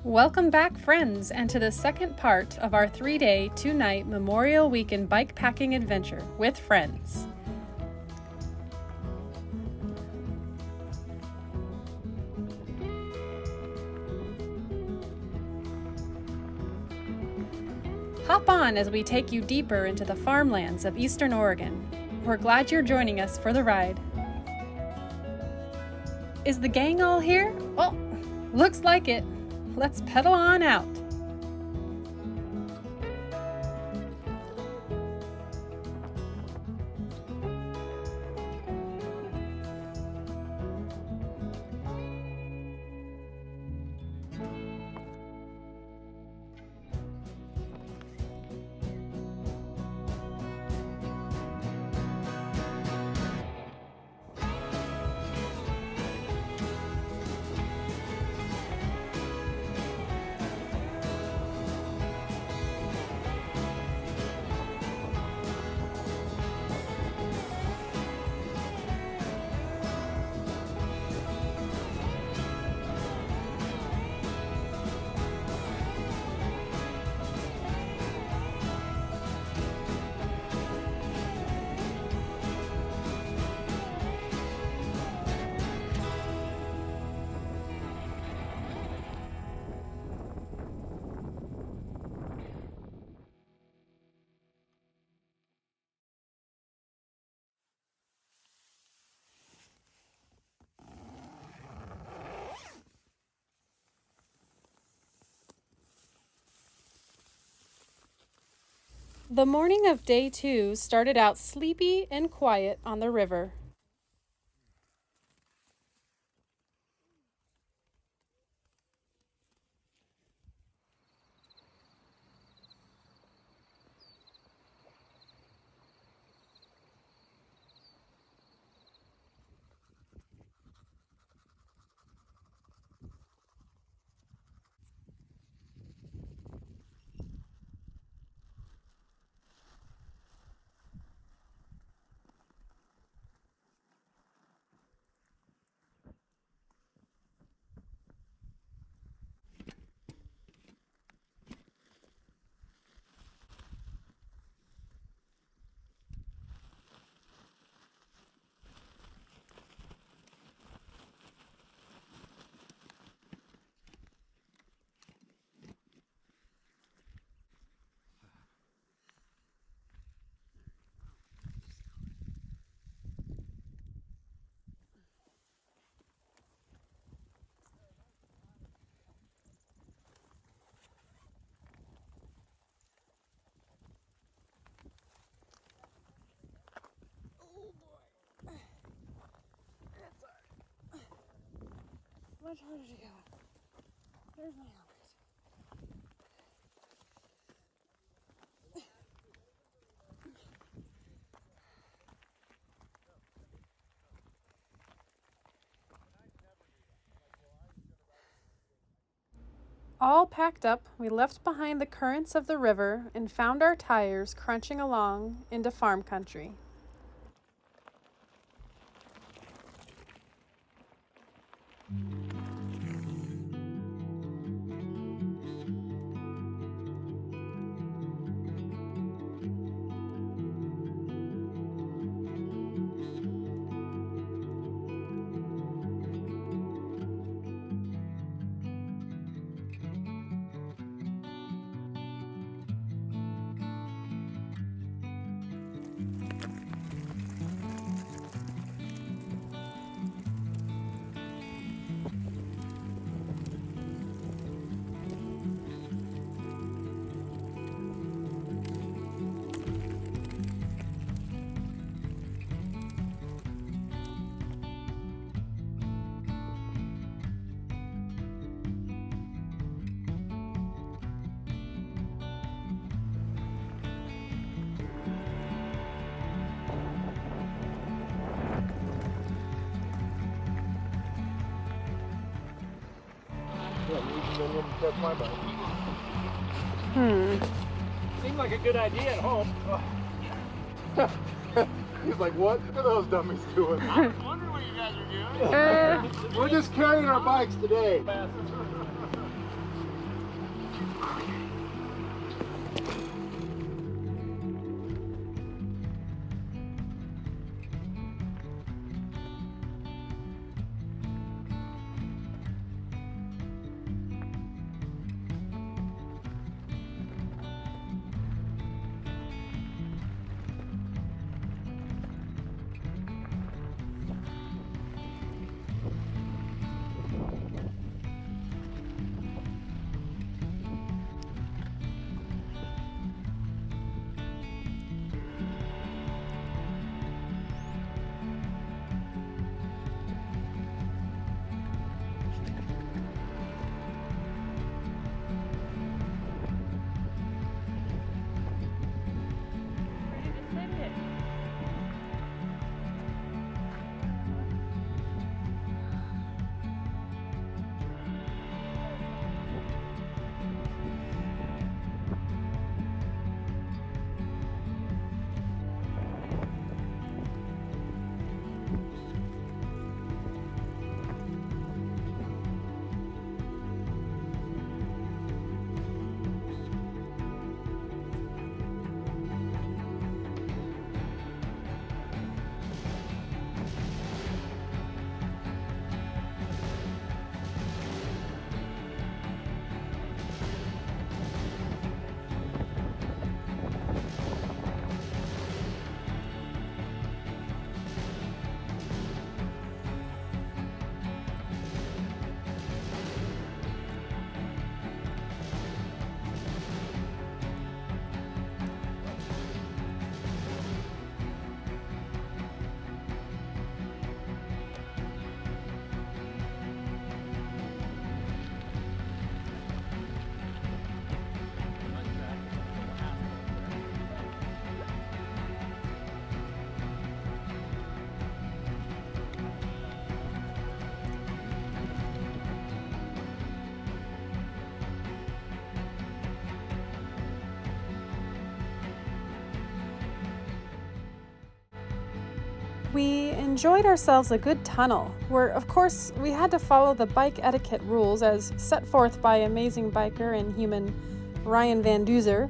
Welcome back, friends, and to the second part of our 3-day, 2-night Memorial Weekend bikepacking adventure with friends. Hop on as we take you deeper into the farmlands of Eastern Oregon. We're glad you're joining us for the ride. Is the gang all here? Well, looks like it. Let's pedal on out. The morning of day 2 started out sleepy and quiet on the river. Much harder to go. There's my helmet. All packed up, we left behind the currents of the river and found our tires crunching along into farm country. Seemed like a good idea at home. He's like, what are those dummies doing? I was wondering what you guys are doing. We're just carrying our bikes today. we enjoyed ourselves a good tunnel, where of course we had to follow the bike etiquette rules as set forth by amazing biker and human Ryan Van Duzer,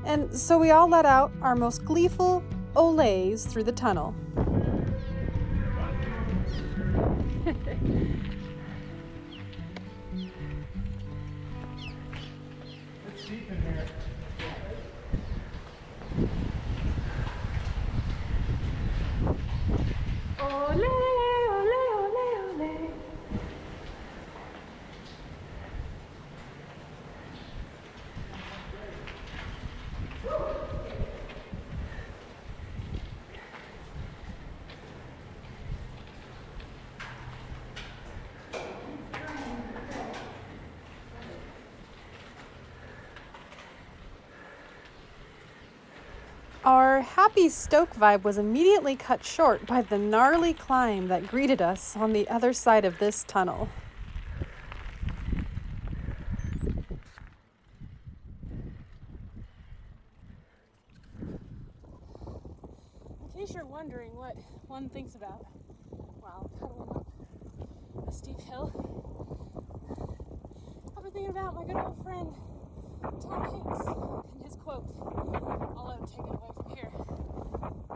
and so we all let out our most gleeful olays through the tunnel. It's deep in here. Ole, ole, ole, ole. Our happy stoke vibe was immediately cut short by the gnarly climb that greeted us on the other side of this tunnel. In case you're wondering what one thinks about while pedaling up a steep hill, I've been thinking about my good old friend Tom Hanks and his quote. I'll let him take it away from here.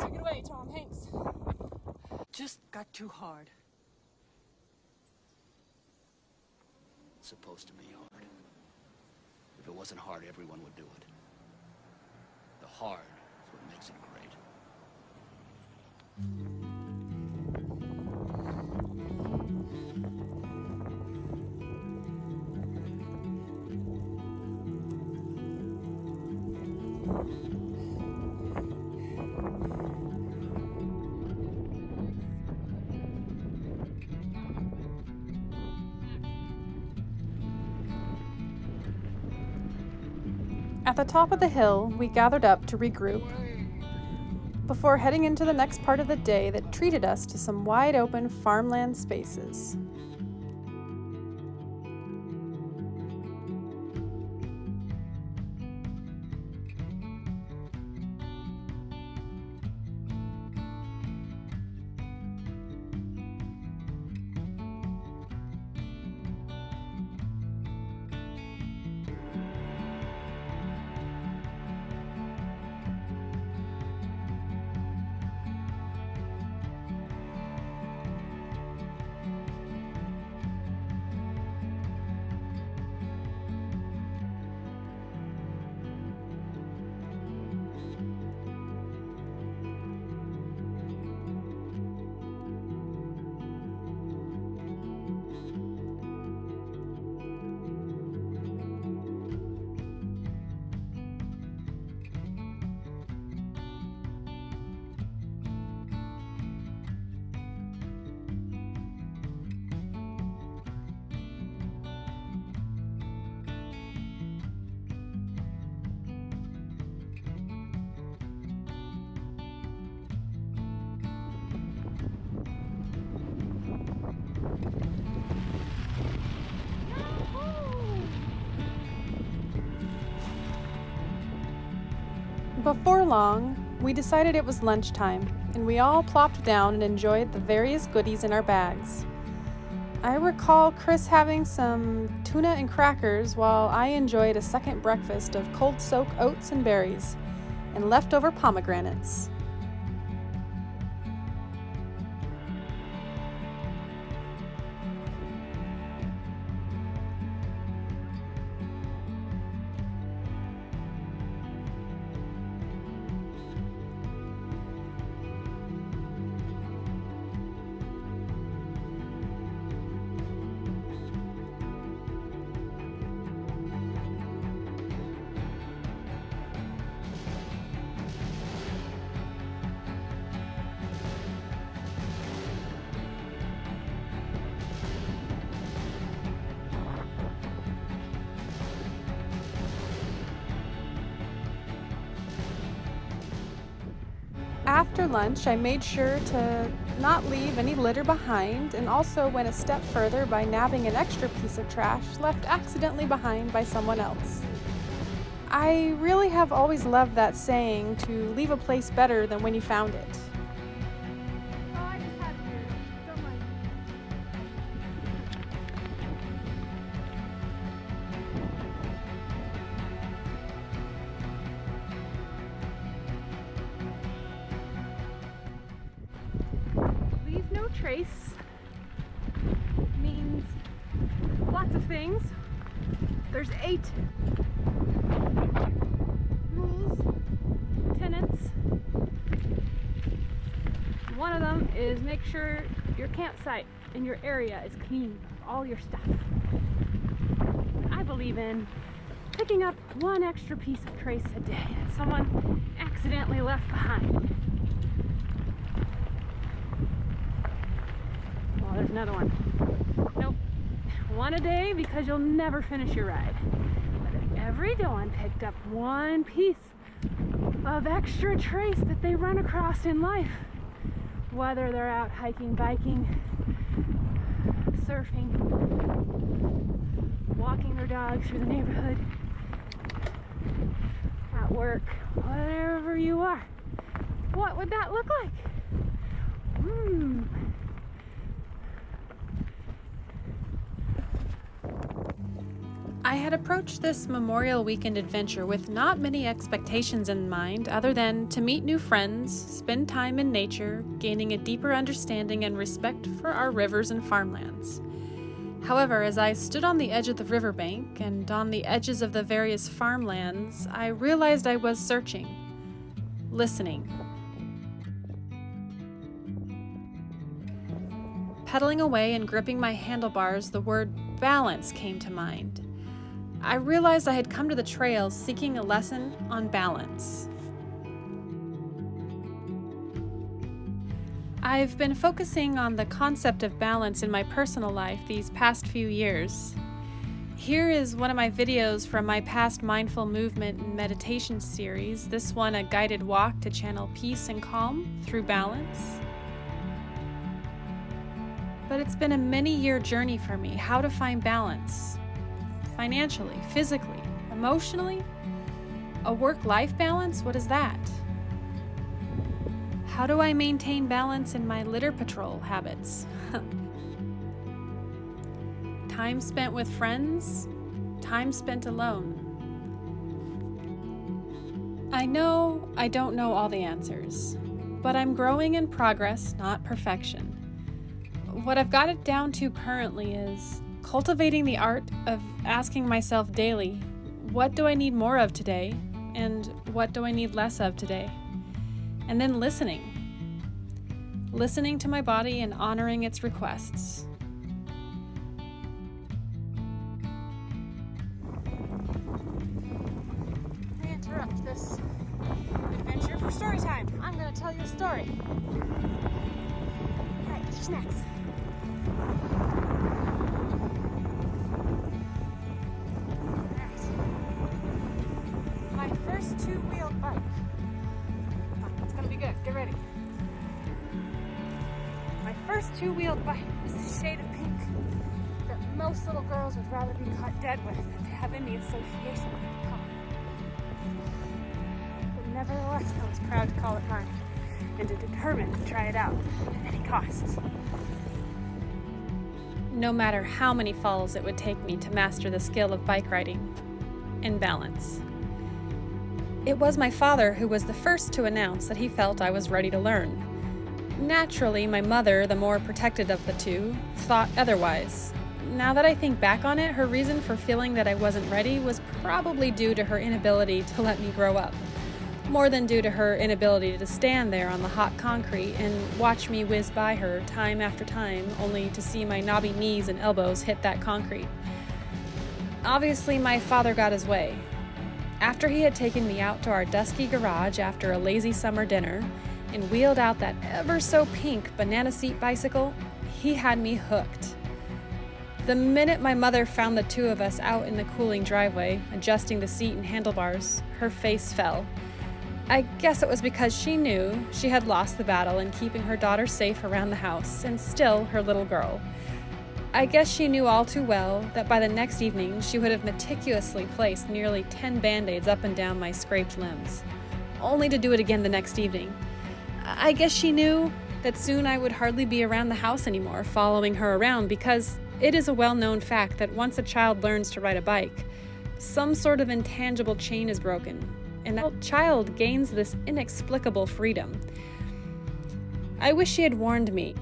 Take it away, Tom Hanks. Just got too hard. It's supposed to be hard. If it wasn't hard, everyone would do it. The hard is what makes it great. At the top of the hill, we gathered up to regroup before heading into the next part of the day that treated us to some wide open farmland spaces. Before long, we decided it was lunchtime, and we all plopped down and enjoyed the various goodies in our bags. I recall Chris having some tuna and crackers while I enjoyed a second breakfast of cold soak oats and berries and leftover pomegranates. After lunch, I made sure to not leave any litter behind, and also went a step further by nabbing an extra piece of trash left accidentally behind by someone else. I really have always loved that saying, to leave a place better than when you found it. Oh, trace means lots of things. There's 8 rules, tenets. One of them is make sure your campsite and your area is clean of all your stuff. I believe in picking up 1 extra piece of trace a day that someone accidentally left behind. Well, there's another one. Nope. 1 a day because you'll never finish your ride. But if everyone picked up 1 piece of extra trace that they run across in life, whether they're out hiking, biking, surfing, walking their dogs through the neighborhood, at work, wherever you are, what would that look like? I had approached this Memorial Weekend adventure with not many expectations in mind other than to meet new friends, spend time in nature, gaining a deeper understanding and respect for our rivers and farmlands. However, as I stood on the edge of the riverbank and on the edges of the various farmlands, I realized I was searching, listening. Pedaling away and gripping my handlebars, the word balance came to mind. I realized I had come to the trails seeking a lesson on balance. I've been focusing on the concept of balance in my personal life these past few years. Here is one of my videos from my past mindful movement and meditation series, this one a guided walk to channel peace and calm through balance. But it's been a many-year journey for me, how to find balance. Financially, physically, emotionally? A work-life balance? What is that? How do I maintain balance in my litter patrol habits? Time spent with friends? Time spent alone? I know I don't know all the answers, but I'm growing in progress, not perfection. What I've got it down to currently is cultivating the art of asking myself daily, what do I need more of today? And what do I need less of today? And then listening. Listening to my body and honoring its requests. I interrupt this adventure for story time. I'm going to tell you a story. All right, get your snacks. My first 2-wheeled bike. It's gonna be good. Get ready. My first 2-wheeled bike was the shade of pink that most little girls would rather be caught dead with than to have any association with the color. But nevertheless, I was proud to call it mine and determined to try it out at any costs. No matter how many falls it would take me to master the skill of bike riding and balance. It was my father who was the first to announce that he felt I was ready to learn. Naturally, my mother, the more protected of the two, thought otherwise. Now that I think back on it, her reason for feeling that I wasn't ready was probably due to her inability to let me grow up. More than due to her inability to stand there on the hot concrete and watch me whiz by her time after time, only to see my knobby knees and elbows hit that concrete. Obviously, my father got his way. After he had taken me out to our dusky garage after a lazy summer dinner and wheeled out that ever-so-pink banana seat bicycle, he had me hooked. The minute my mother found the two of us out in the cooling driveway, adjusting the seat and handlebars, her face fell. I guess it was because she knew she had lost the battle in keeping her daughter safe around the house and still her little girl. I guess she knew all too well that by the next evening she would have meticulously placed nearly 10 band-aids up and down my scraped limbs, only to do it again the next evening. I guess she knew that soon I would hardly be around the house anymore, following her around, because it is a well-known fact that once a child learns to ride a bike, some sort of intangible chain is broken, and that child gains this inexplicable freedom. I wish she had warned me.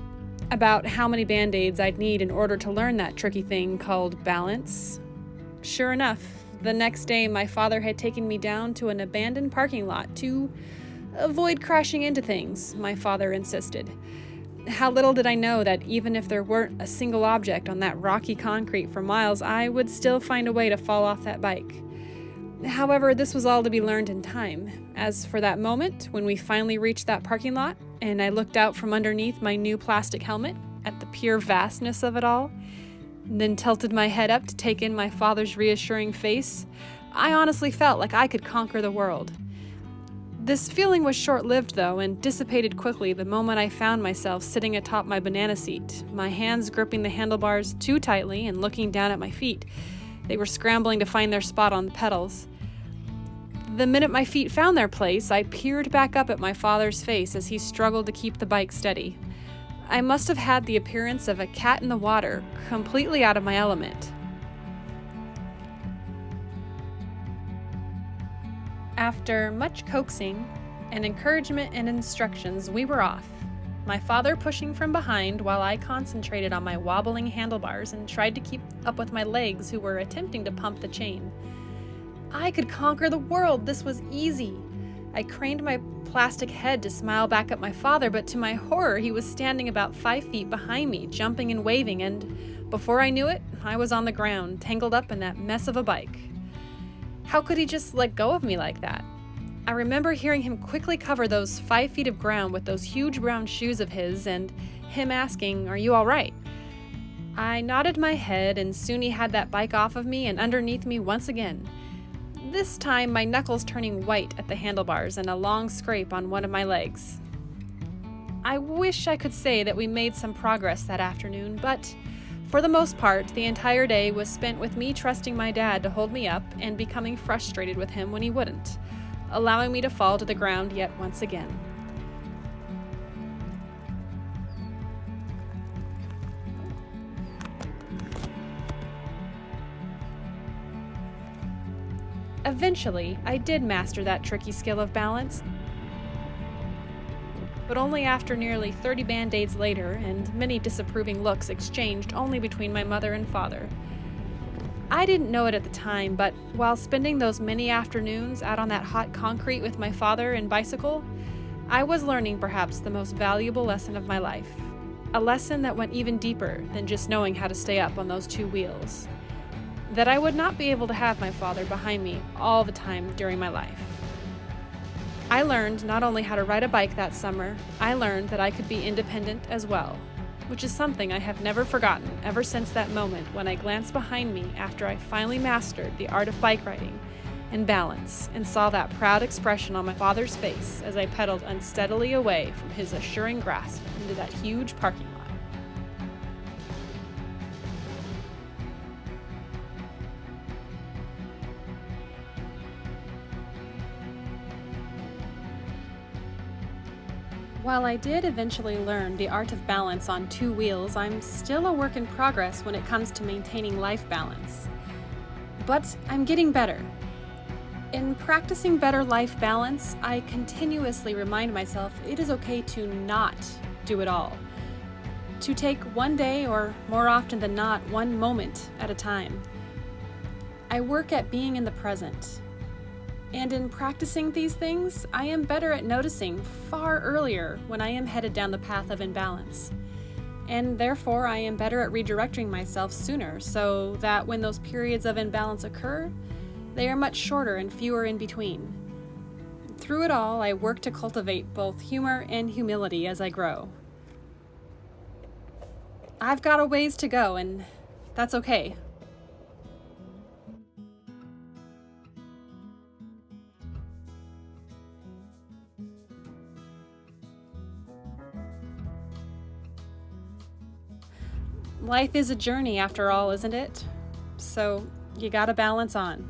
about how many band-aids I'd need in order to learn that tricky thing called balance. Sure enough, the next day my father had taken me down to an abandoned parking lot to avoid crashing into things, my father insisted. How little did I know that even if there weren't a single object on that rocky concrete for miles, I would still find a way to fall off that bike. However, this was all to be learned in time. As for that moment, when we finally reached that parking lot, and I looked out from underneath my new plastic helmet at the pure vastness of it all, and then tilted my head up to take in my father's reassuring face, I honestly felt like I could conquer the world. This feeling was short-lived, though, and dissipated quickly the moment I found myself sitting atop my banana seat, my hands gripping the handlebars too tightly and looking down at my feet. They were scrambling to find their spot on the pedals. The minute my feet found their place, I peered back up at my father's face as he struggled to keep the bike steady. I must have had the appearance of a cat in the water, completely out of my element. After much coaxing and encouragement and instructions, we were off, my father pushing from behind while I concentrated on my wobbling handlebars and tried to keep up with my legs who were attempting to pump the chain. I could conquer the world. This was easy. I craned my plastic head to smile back at my father, but to my horror, he was standing about 5 feet behind me, jumping and waving, and before I knew it, I was on the ground, tangled up in that mess of a bike. How could he just let go of me like that? I remember hearing him quickly cover those 5 feet of ground with those huge brown shoes of his, and him asking, "Are you all right?" I nodded my head, and soon he had that bike off of me and underneath me once again. This time, my knuckles turning white at the handlebars and a long scrape on one of my legs. I wish I could say that we made some progress that afternoon, but for the most part, the entire day was spent with me trusting my dad to hold me up and becoming frustrated with him when he wouldn't, allowing me to fall to the ground yet once again. Eventually, I did master that tricky skill of balance, but only after nearly 30 band-aids later and many disapproving looks exchanged only between my mother and father. I didn't know it at the time, but while spending those many afternoons out on that hot concrete with my father and bicycle, I was learning perhaps the most valuable lesson of my life. A lesson that went even deeper than just knowing how to stay up on those two wheels. That I would not be able to have my father behind me all the time during my life. I learned not only how to ride a bike that summer, I learned that I could be independent as well, which is something I have never forgotten ever since that moment when I glanced behind me after I finally mastered the art of bike riding and balance and saw that proud expression on my father's face as I pedaled unsteadily away from his assuring grasp into that huge parking lot. While I did eventually learn the art of balance on two wheels, I'm still a work in progress when it comes to maintaining life balance. But I'm getting better. In practicing better life balance, I continuously remind myself it is okay to not do it all. To take one day, or more often than not, one moment at a time. I work at being in the present. And in practicing these things, I am better at noticing far earlier when I am headed down the path of imbalance. And therefore, I am better at redirecting myself sooner so that when those periods of imbalance occur, they are much shorter and fewer in between. Through it all, I work to cultivate both humor and humility as I grow. I've got a ways to go, and that's okay. Life is a journey after all, isn't it? So you gotta balance on.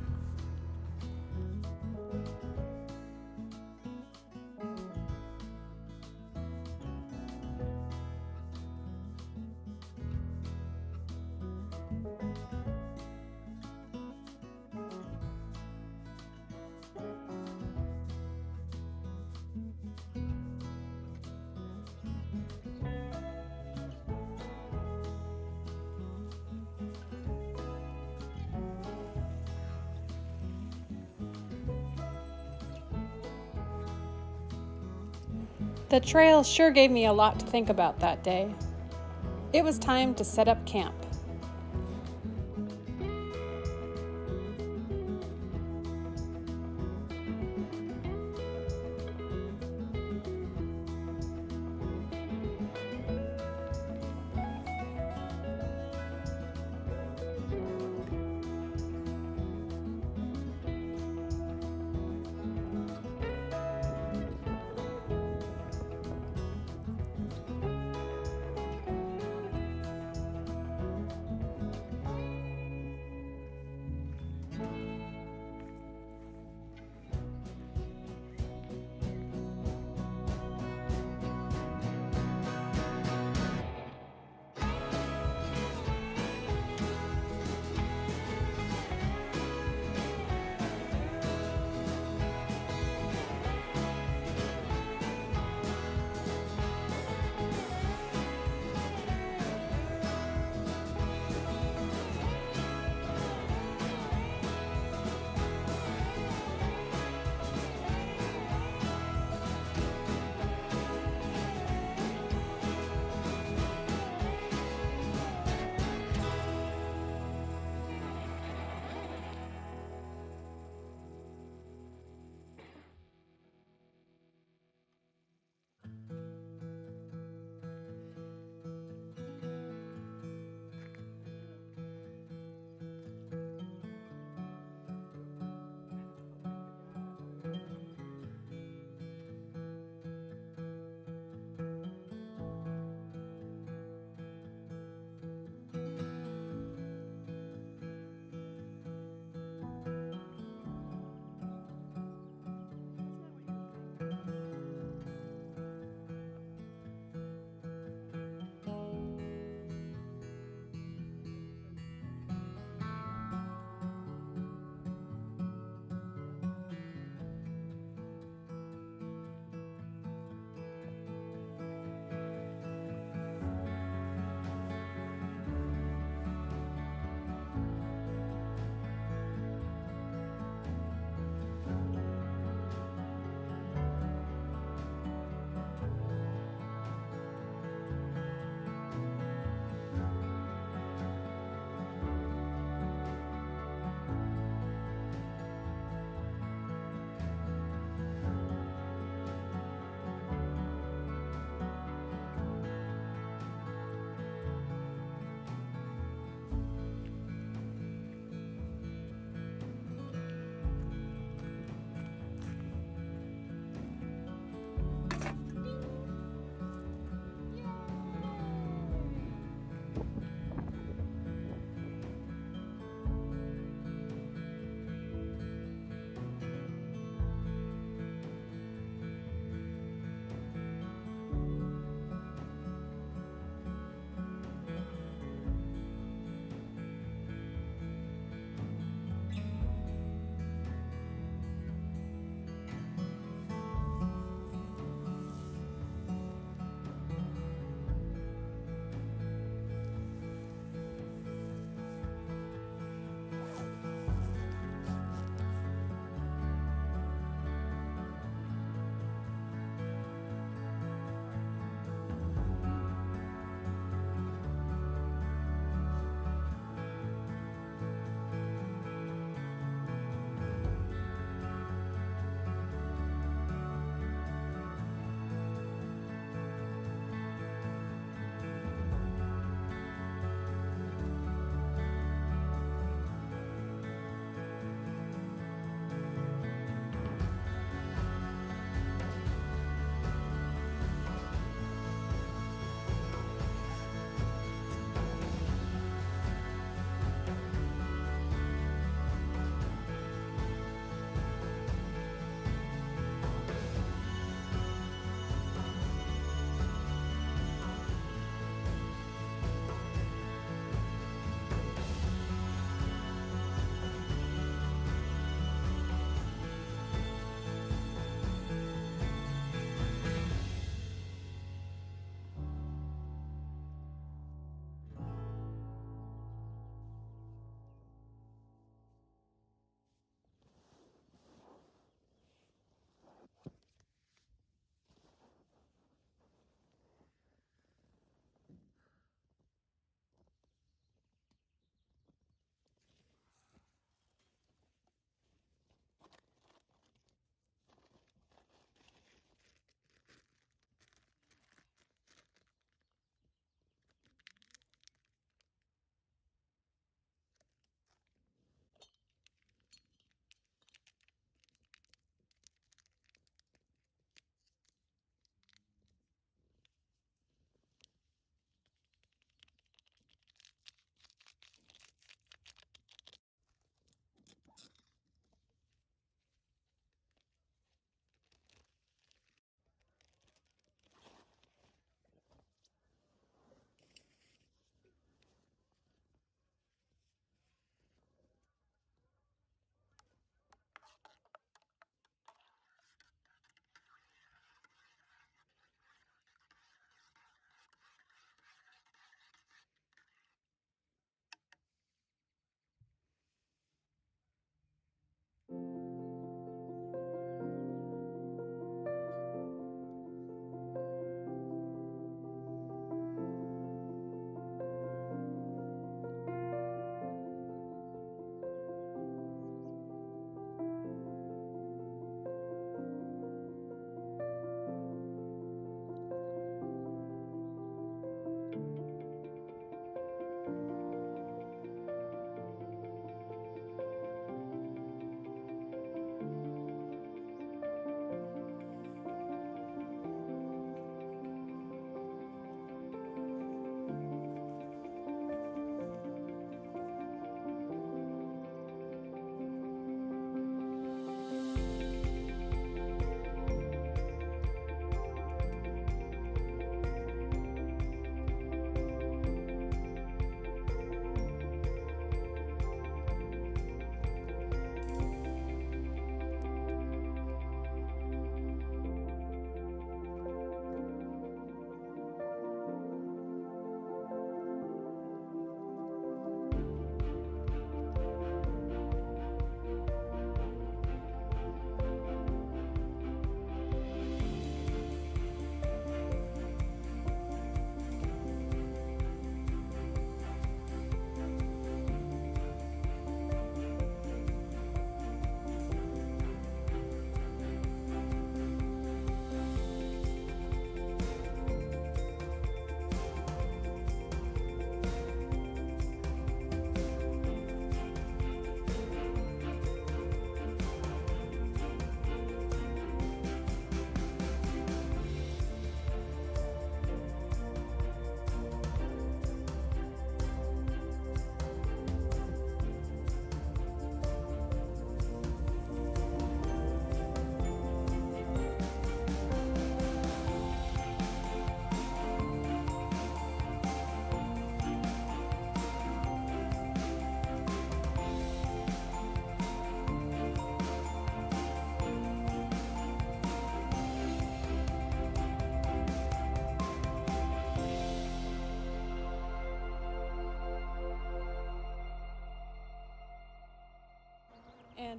The trail sure gave me a lot to think about that day. It was time to set up camp.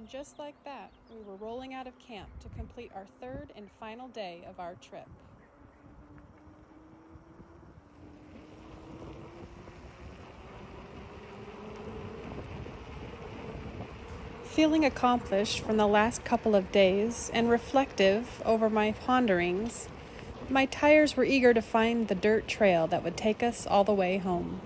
And just like that, we were rolling out of camp to complete our third and final day of our trip. Feeling accomplished from the last couple of days and reflective over my ponderings, my tires were eager to find the dirt trail that would take us all the way home.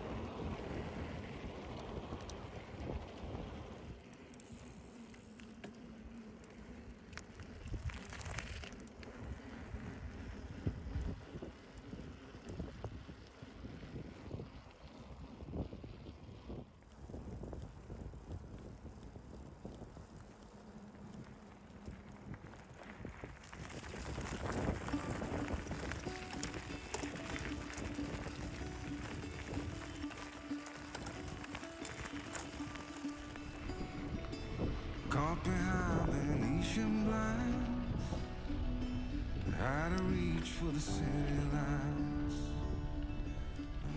Caught behind Venetian blinds, how to reach for the city lights.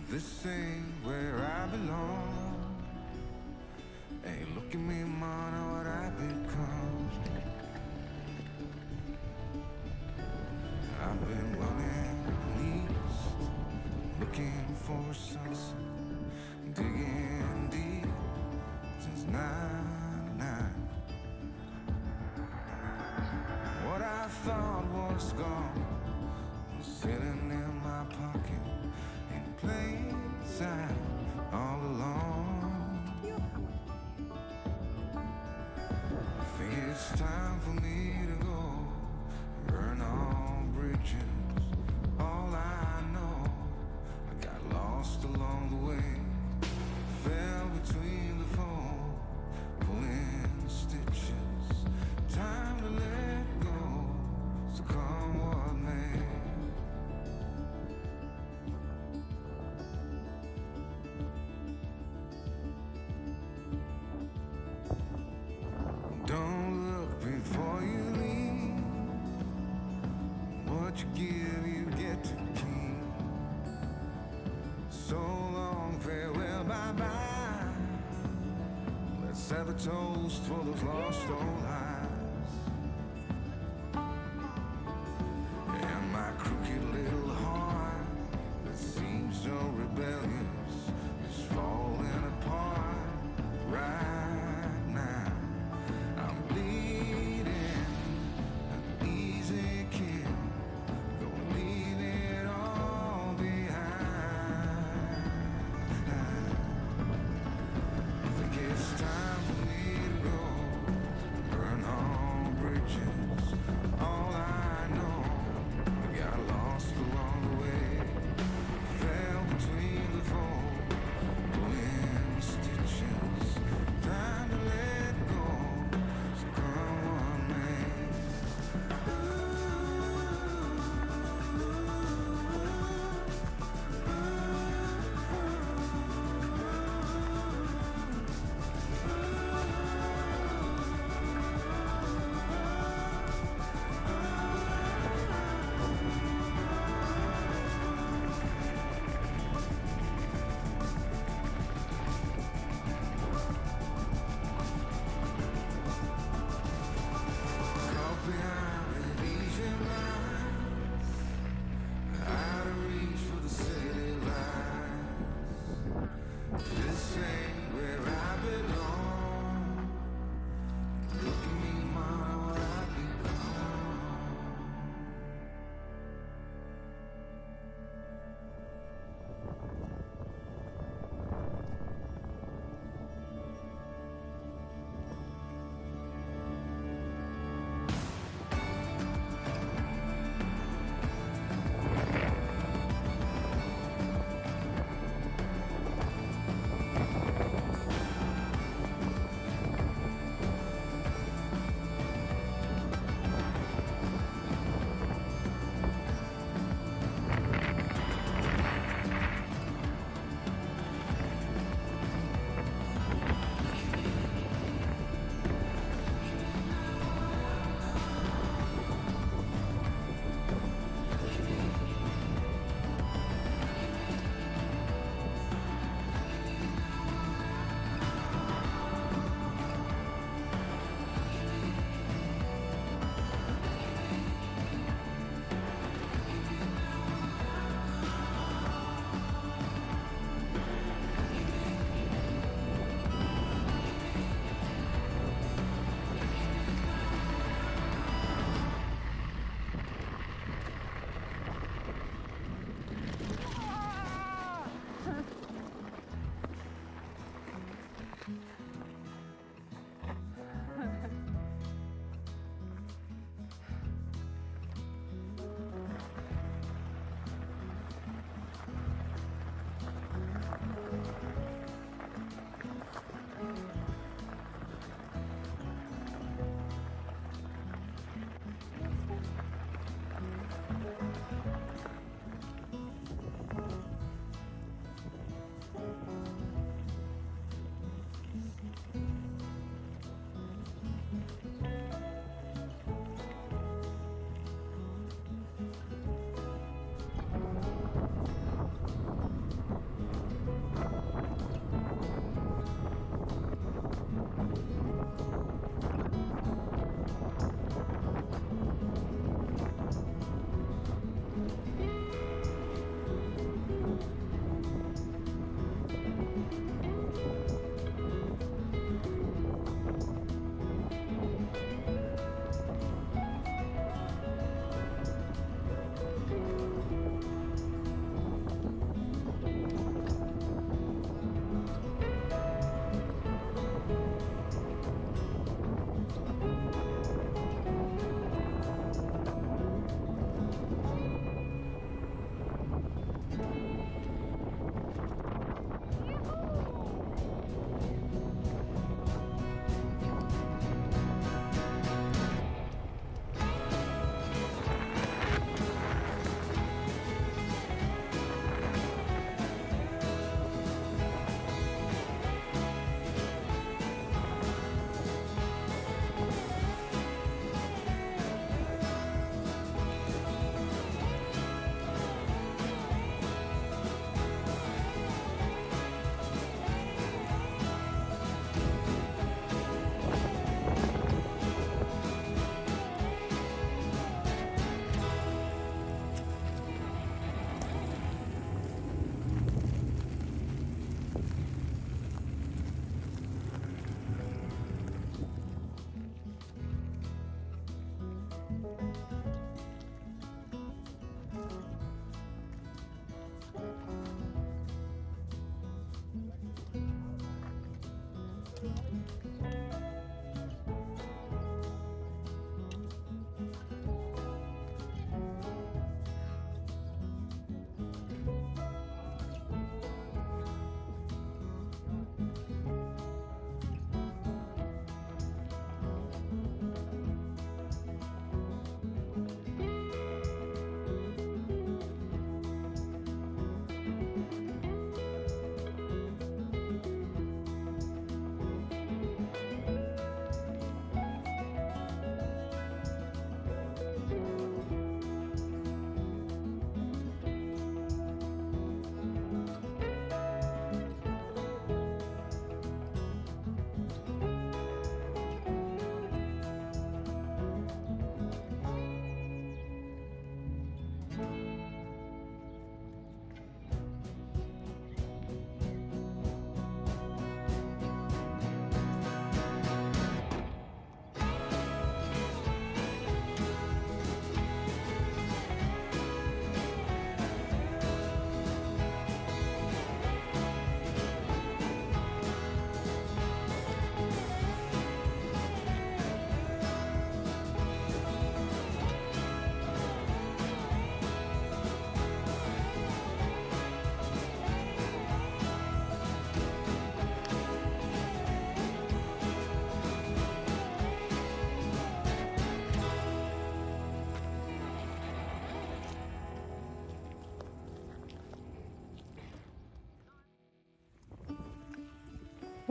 This ain't where I belong. Hey, look at me, man, what I become. I've been running east, looking for a sunset, digging deep since '99. What I thought was gone was sitting in my pocket in plain sight all along. I think it's time for me to go and burn all bridges. All I know, I got lost along the way, fell between the foam, pulling stitches. Time to let go, so come what may. Don't look before you leave. What you give, you get to keep. So long, farewell, bye-bye. Let's have a toast for those lost old eyes. And my crooked little heart that seems so rebellious is falling apart right now. I'm bleeding an easy kill, gonna leave it all behind. I think it's time for me to go, burn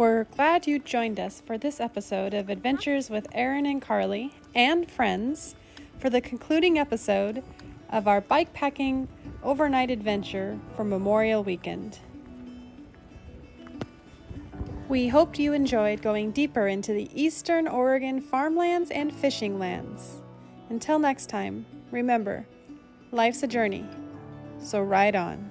We're glad you joined us for this episode of Adventures with Aaron and Carly and friends for the concluding episode of our bikepacking overnight adventure for Memorial Weekend. We hoped you enjoyed going deeper into the Eastern Oregon farmlands and fishing lands. Until next time, remember, life's a journey, so ride on.